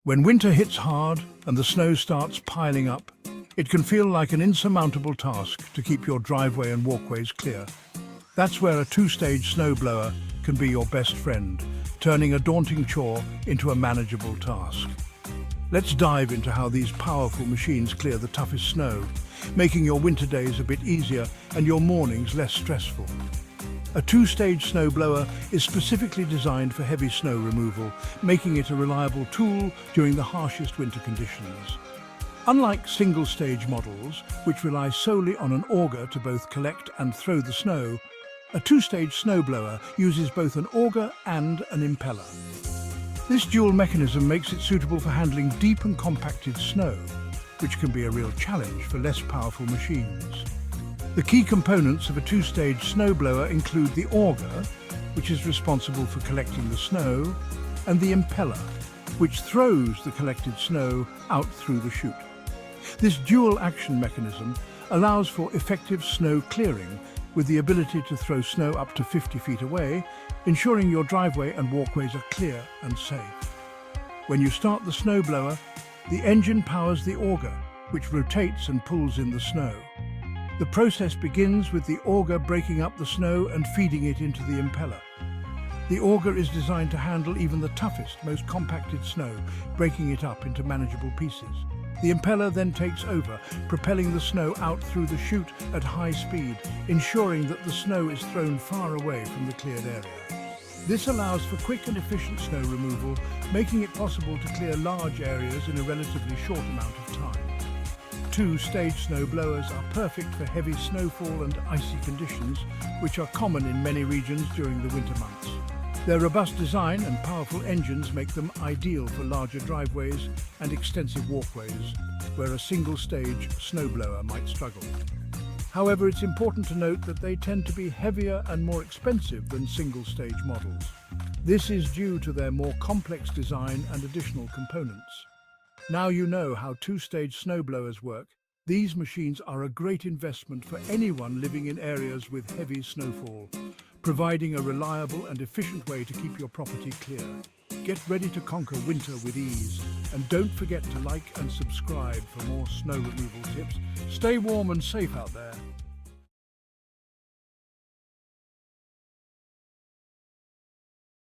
When winter hits hard and the snow starts piling up, it can feel like an insurmountable task to keep your driveway and walkways clear. That's where a two-stage snowblower can be your best friend, turning a daunting chore into a manageable task. Let's dive into how these powerful machines clear the toughest snow, making your winter days a bit easier and your mornings less stressful. A two-stage snowblower is specifically designed for heavy snow removal, making it a reliable tool during the harshest winter conditions. Unlike single-stage models, which rely solely on an auger to both collect and throw the snow, a two-stage snowblower uses both an auger and an impeller. This dual mechanism makes it suitable for handling deep and compacted snow, which can be a real challenge for less powerful machines. The key components of a two-stage snowblower include the auger, which is responsible for collecting the snow, and the impeller, which throws the collected snow out through the chute. This dual action mechanism allows for effective snow clearing with the ability to throw snow up to 50 feet away, ensuring your driveway and walkways are clear and safe. When you start the snowblower, the engine powers the auger, which rotates and pulls in the snow. The process begins with the auger breaking up the snow and feeding it into the impeller. The auger is designed to handle even the toughest, most compacted snow, breaking it up into manageable pieces. The impeller then takes over, propelling the snow out through the chute at high speed, ensuring that the snow is thrown far away from the cleared area. This allows for quick and efficient snow removal, making it possible to clear large areas in a relatively short amount of time. Two-stage snowblowers are perfect for heavy snowfall and icy conditions, which are common in many regions during the winter months. Their robust design and powerful engines make them ideal for larger driveways and extensive walkways, where a single-stage snowblower might struggle. However, it's important to note that they tend to be heavier and more expensive than single-stage models. This is due to their more complex design and additional components. Now you know how two-stage snowblowers work. These machines are a great investment for anyone living in areas with heavy snowfall, providing a reliable and efficient way to keep your property clear. Get ready to conquer winter with ease, and don't forget to like and subscribe for more snow removal tips. Stay warm and safe out there.